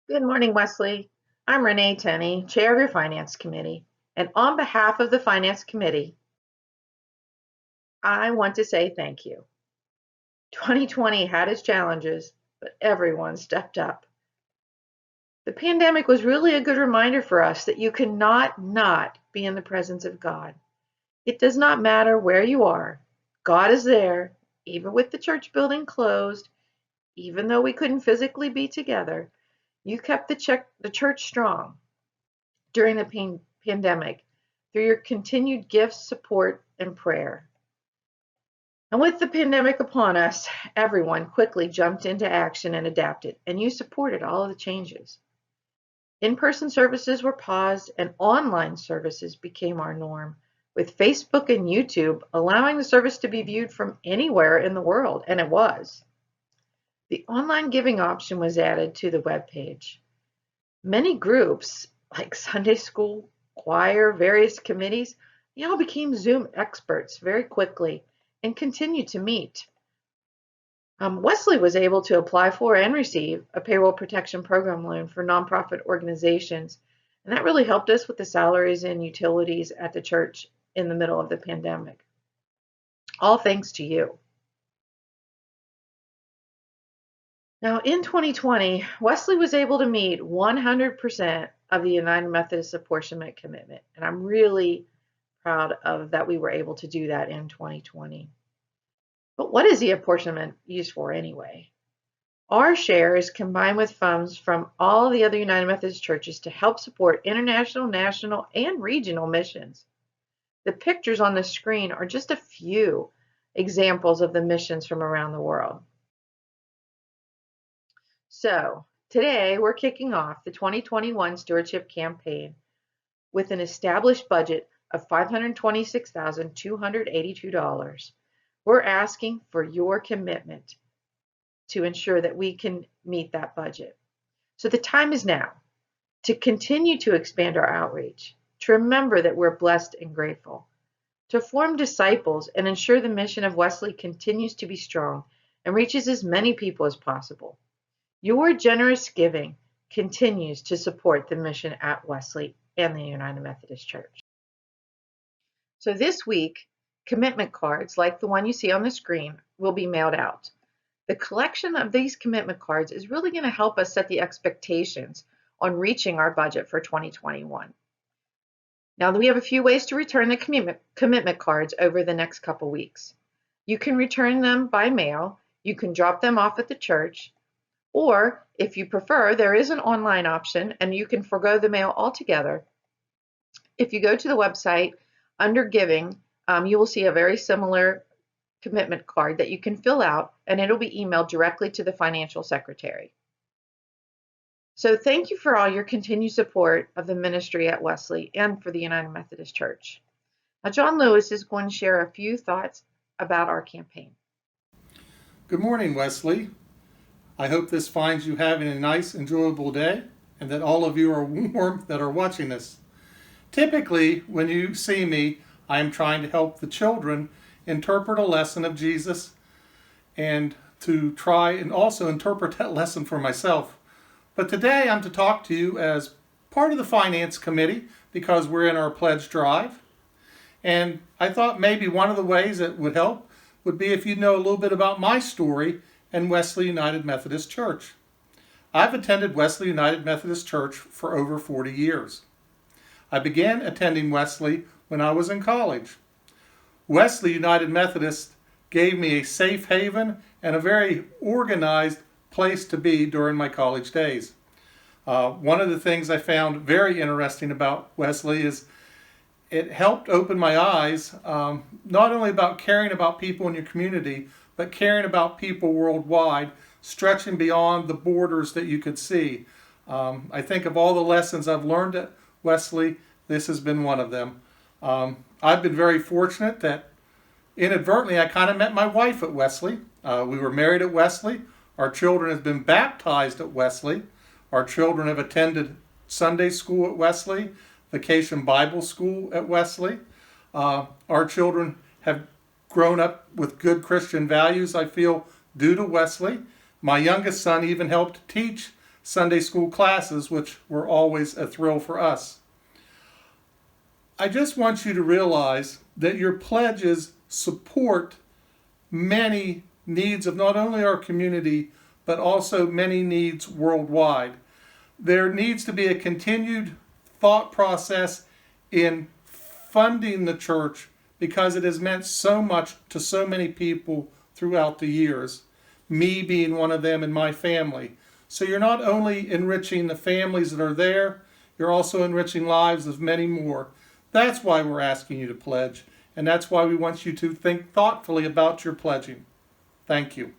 Good morning, Wesley. I'm Renee Tenney, Chair of your Finance Committee. And on behalf of the Finance Committee, I want to say thank you. 2020 had its challenges, but everyone stepped up. The pandemic was really a good reminder for us that you cannot not be in the presence of God. It does not matter where you are. God is there, even with the church building closed, even though we couldn't physically be together. You kept the church strong during the pandemic through your continued gifts, support, and prayer. And with the pandemic upon us, everyone quickly jumped into action and adapted, and you supported all of the changes. In-person services were paused and online services became our norm, with Facebook and YouTube allowing the service to be viewed from anywhere in the world, and it was. The online giving option was added to the webpage. Many groups, like Sunday school, choir, various committees, they all became Zoom experts very quickly and continued to meet. Wesley was able to apply for and receive a payroll protection program loan for nonprofit organizations, and that really helped us with the salaries and utilities at the church in the middle of the pandemic. All thanks to you. Now, in 2020, Wesley was able to meet 100% of the United Methodist apportionment commitment, and I'm really proud of that we were able to do that in 2020. But what is the apportionment used for anyway? Our share is combined with funds from all the other United Methodist churches to help support international, national, and regional missions. The pictures on the screen are just a few examples of the missions from around the world. So today we're kicking off the 2021 Stewardship Campaign with an established budget of $526,282. We're asking for your commitment to ensure that we can meet that budget. So the time is now to continue to expand our outreach, to remember that we're blessed and grateful, to form disciples and ensure the mission of Wesley continues to be strong and reaches as many people as possible. Your generous giving continues to support the mission at Wesley and the United Methodist Church. So this week, commitment cards like the one you see on the screen will be mailed out. The collection of these commitment cards is really going to help us set the expectations on reaching our budget for 2021. Now, we have a few ways to return the commitment cards over the next couple weeks. You can return them by mail, you can drop them off at the church, or if you prefer, there is an online option and you can forego the mail altogether. If you go to the website under giving, you will see a very similar commitment card that you can fill out and it'll be emailed directly to the financial secretary. So thank you for all your continued support of the ministry at Wesley and for the United Methodist Church. Now, John Lewis is going to share a few thoughts about our campaign. Good morning, Wesley. I hope this finds you having a nice, enjoyable day and that all of you are warm that are watching this. Typically, when you see me, I am trying to help the children interpret a lesson of Jesus and to try and also interpret that lesson for myself. But today I'm to talk to you as part of the Finance Committee because we're in our pledge drive. And I thought maybe one of the ways that would help would be if you know a little bit about my story and Wesley United Methodist Church. I've attended Wesley United Methodist Church for over 40 years. I began attending Wesley when I was in college. Wesley United Methodist gave me a safe haven and a very organized place to be during my college days. One of the things I found very interesting about Wesley is it helped open my eyes, not only about caring about people in your community, but caring about people worldwide, stretching beyond the borders that you could see. I think of all the lessons I've learned at Wesley, this has been one of them. I've been very fortunate that inadvertently I kind of met my wife at Wesley. We were married at Wesley. Our children have been baptized at Wesley. Our children have attended Sunday school at Wesley, Vacation Bible School at Wesley. Our children have grown up with good Christian values, I feel, due to Wesley. My youngest son even helped teach Sunday school classes, which were always a thrill for us. I just want you to realize that your pledges support many needs of not only our community, but also many needs worldwide. There needs to be a continued thought process in funding the church because it has meant so much to so many people throughout the years, me being one of them and my family. So you're not only enriching the families that are there, you're also enriching lives of many more. That's why we're asking you to pledge, and that's why we want you to think thoughtfully about your pledging. Thank you.